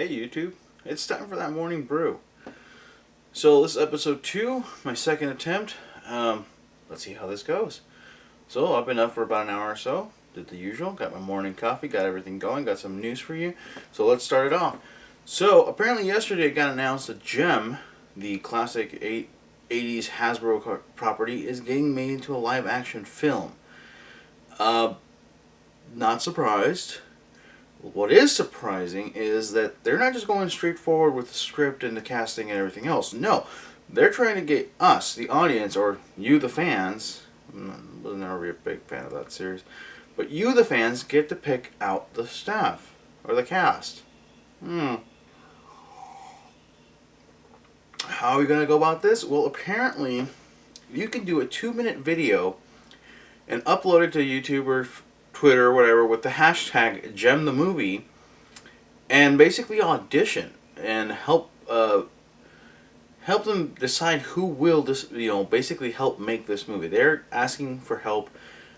Hey YouTube, it's time for that morning brew. So this is episode 2, my second attempt. Let's see how this goes. So I've been up for about an hour or so, did the usual, got my morning coffee, got everything going, got some news for you. So let's start it off. So apparently yesterday it got announced that Gem, the classic 80s Hasbro property, is getting made into a live action film. Not surprised. What is surprising is that they're not just going straight forward with the script and the casting and everything else. No, they're trying to get us, the audience, or you, the fans. I was never a big fan of that series, but you, the fans, get to pick out the staff or the cast. How are we gonna go about this? Well, apparently, you can do a 2-minute video and upload it to YouTube or Twitter or whatever with the hashtag #GemTheMovie and basically audition and help them decide who will basically help make this movie. They're asking for help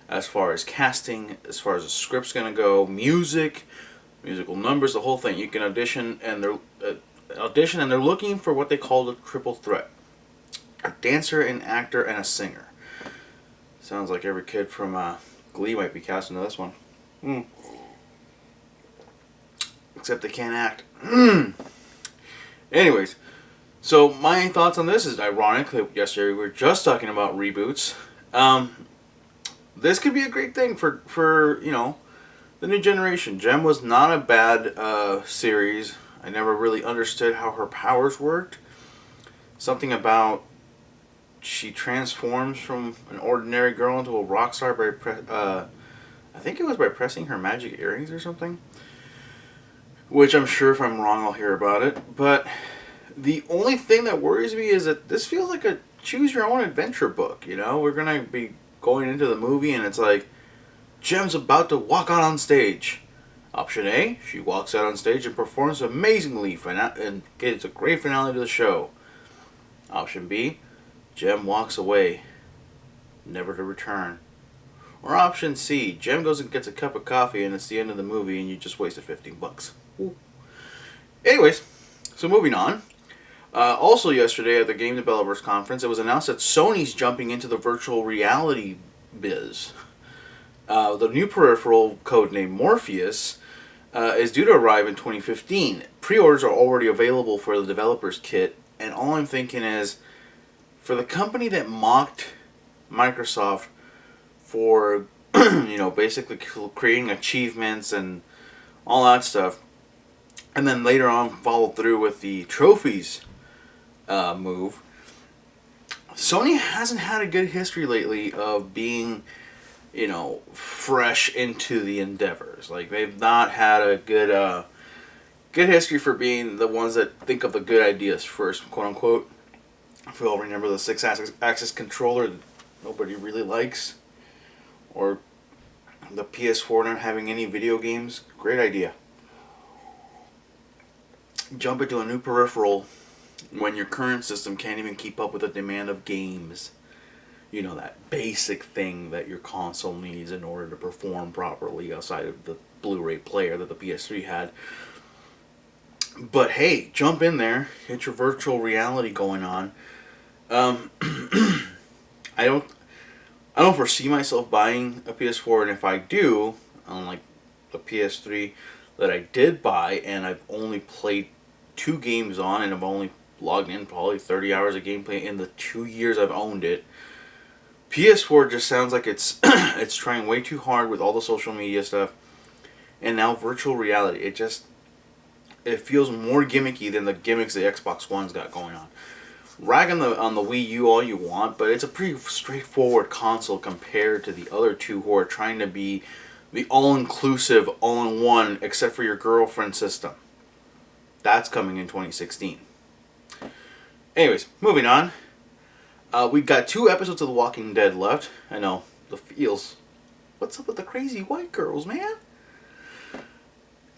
as far as casting, as far as the script's gonna go, musical numbers, the whole thing. You can audition and they're looking for what they call the triple threat: a dancer, an actor, and a singer. Sounds like every kid from Glee might be cast into this one. Except they can't act. Anyways, so my thoughts on this is ironic that yesterday we were just talking about reboots. This could be a great thing for the new generation. Gem was not a bad series. I never really understood how her powers worked. Something about she transforms from an ordinary girl into a rock star by I think it was by pressing her magic earrings or something. Which I'm sure if I'm wrong I'll hear about it. But the only thing that worries me is that this feels like a choose your own adventure book. We're going to be going into the movie and it's like Gem's about to walk out on stage. Option A, she walks out on stage and performs amazingly and gets a great finale to the show. Option B, Gem walks away, never to return. Or option C, Gem goes and gets a cup of coffee and it's the end of the movie and you just wasted $15. Ooh. Anyways, so moving on. Also yesterday at the Game Developers Conference, it was announced that Sony's jumping into the virtual reality biz. The new peripheral, codenamed Morpheus, is due to arrive in 2015. Pre-orders are already available for the developer's kit, and all I'm thinking is, for the company that mocked Microsoft for, basically creating achievements and all that stuff, and then later on followed through with the trophies move, Sony hasn't had a good history lately of being, fresh into the endeavors. Like, they've not had a good history for being the ones that think of the good ideas first, quote unquote. If we all remember the 6-axis controller that nobody really likes, or the PS4 not having any video games, great idea. Jump into a new peripheral when your current system can't even keep up with the demand of games. That basic thing that your console needs in order to perform properly outside of the Blu-ray player that the PS3 had. But hey, jump in there, get your virtual reality going on. I don't foresee myself buying a PS4, and if I do, unlike the PS3 that I did buy, and I've only played 2 games on, and I've only logged in probably 30 hours of gameplay in the 2 years I've owned it. PS4 just sounds like it's it's trying way too hard with all the social media stuff, and now virtual reality. It feels more gimmicky than the gimmicks the Xbox One's got going on. Rag on the Wii U all you want, but it's a pretty straightforward console compared to the other two who are trying to be the all-inclusive, all-in-one, except for your girlfriend system. That's coming in 2016. Anyways, moving on. We've got 2 episodes of The Walking Dead left. I know, the feels. What's up with the crazy white girls, man?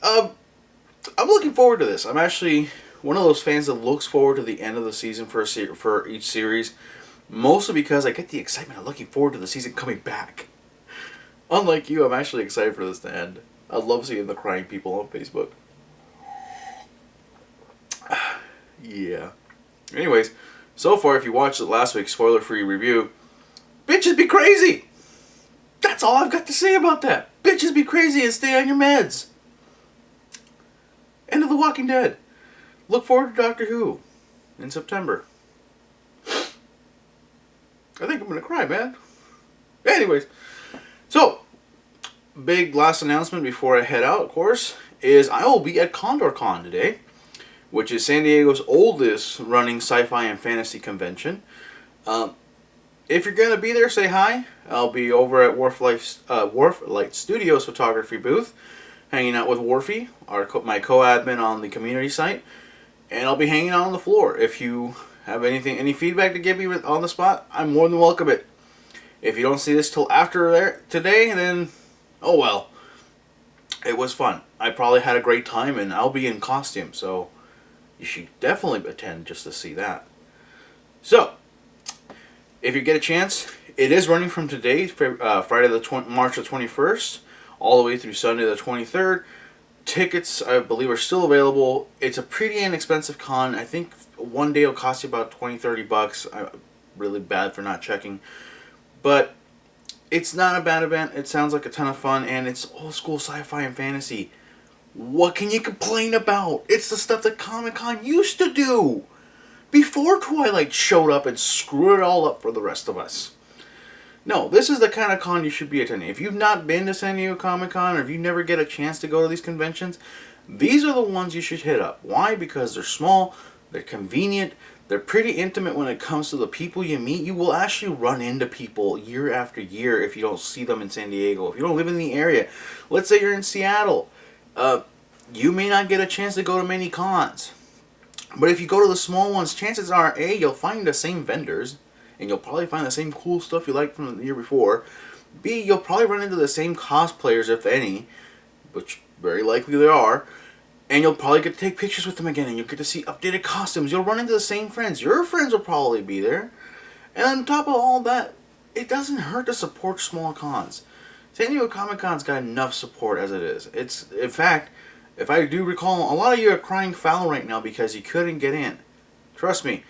I'm looking forward to this. I'm actually one of those fans that looks forward to the end of the season for each series, mostly because I get the excitement of looking forward to the season coming back. Unlike you, I'm actually excited for this to end. I love seeing the crying people on Facebook. Yeah. Anyways, so far, if you watched it last week's spoiler-free review, bitches be crazy. That's all I've got to say about that. Bitches be crazy and stay on your meds. End of The Walking Dead. Look forward to Doctor Who in September. I think I'm gonna cry, man. Anyways, so big last announcement before I head out, of course, is I will be at CondorCon today, which is San Diego's oldest running sci-fi and fantasy convention. If you're gonna be there, say hi. I'll be over at Wharflight Studios photography booth, hanging out with Wharfy, my co-admin on the community site, and I'll be hanging out on the floor. If you have any feedback to give me on the spot, I'm more than welcome it. If you don't see this till after today, then oh well. It was fun. I probably had a great time, and I'll be in costume, so you should definitely attend just to see that. So, if you get a chance, it is running from today, Friday March the 21st, all the way through Sunday the 23rd. Tickets, I believe, are still available. It's a pretty inexpensive con. I think one day will cost you about $20-30. I'm really bad for not checking. But it's not a bad event. It sounds like a ton of fun, and it's old school sci-fi and fantasy. What can you complain about? It's the stuff that Comic-Con used to do before Twilight showed up and screwed it all up for the rest of us. No, this is the kind of con you should be attending. If you've not been to San Diego Comic-Con, or if you never get a chance to go to these conventions, these are the ones you should hit up. Why? Because they're small, they're convenient, they're pretty intimate when it comes to the people you meet. You will actually run into people year after year if you don't see them in San Diego. If you don't live in the area, let's say you're in Seattle, you may not get a chance to go to many cons. But if you go to the small ones, chances are, A, you'll find the same vendors, and you'll probably find the same cool stuff you liked from the year before. B, you'll probably run into the same cosplayers, if any, which very likely there are, and you'll probably get to take pictures with them again, and you'll get to see updated costumes. You'll run into the same friends. Your friends will probably be there. And on top of all that, it doesn't hurt to support small cons. San Diego Comic-Con's got enough support as it is. It's, in fact, if I do recall, a lot of you are crying foul right now because you couldn't get in. Trust me,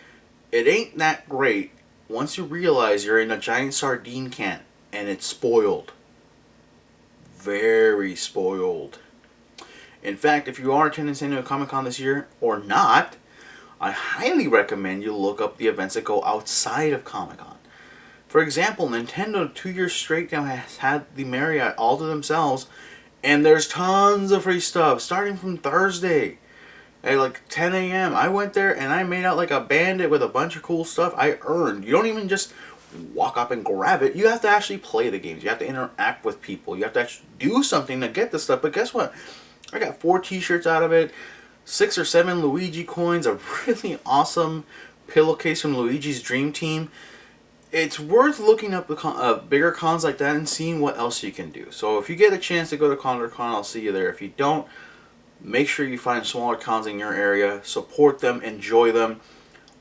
it ain't that great once you realize you're in a giant sardine can and it's spoiled. Very spoiled. In fact, if you are attending San Diego Comic-Con this year or not, I highly recommend you look up the events that go outside of Comic-Con. For example, Nintendo 2 years straight now has had the Marriott all to themselves, and there's tons of free stuff starting from Thursday at like 10 a.m. I went there and I made out like a bandit with a bunch of cool stuff I earned. You don't even just walk up and grab it. You have to actually play the games. You have to interact with people. You have to actually do something to get the stuff. But guess what? I got 4 t-shirts out of it, 6 or 7 Luigi coins, a really awesome pillowcase from Luigi's Dream Team. It's worth looking up the bigger cons like that and seeing what else you can do. So if you get a chance to go to CondorCon, I'll see you there. If you don't, make sure you find smaller cons in your area. Support them, enjoy them,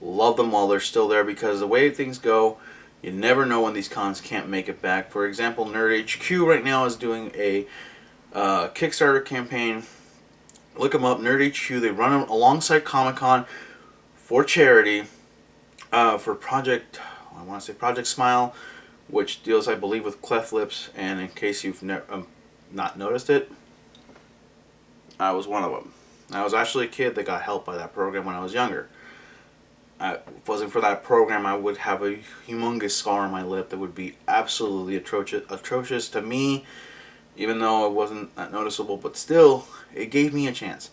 love them while they're still there, because the way things go, you never know when these cons can't make it back. For example, Nerd HQ right now is doing a Kickstarter campaign. Look them up, Nerd HQ. They run them alongside Comic-Con for charity, for Project Smile, which deals, I believe, with cleft lips. And in case you've not noticed it, I was one of them. I was actually a kid that got helped by that program when I was younger. If it wasn't for that program, I would have a humongous scar on my lip that would be absolutely atrocious to me, even though it wasn't that noticeable. But still, it gave me a chance.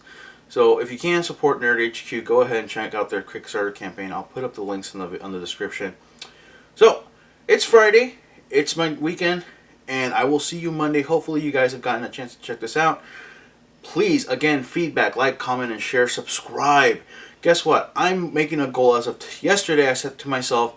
So if you can support Nerd HQ, go ahead and check out their Kickstarter campaign. I'll put up the links in the description. So, it's Friday, it's my weekend, and I will see you Monday. Hopefully you guys have gotten a chance to check this out. Please, again, feedback, like, comment, and share, subscribe. Guess what? I'm making a goal as of yesterday. I said to myself,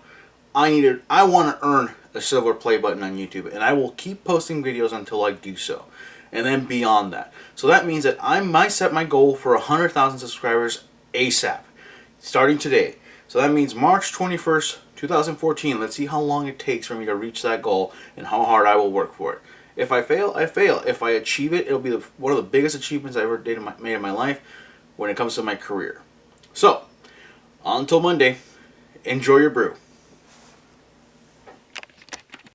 I want to earn a silver play button on YouTube, and I will keep posting videos until I do so. And then beyond that. So that means that I set my goal for 100,000 subscribers ASAP, starting today. So that means March 21st, 2014. Let's see how long it takes for me to reach that goal and how hard I will work for it. If I fail, I fail. If I achieve it, it'll be one of the biggest achievements I ever made in my life when it comes to my career. So, Until Monday, enjoy your brew.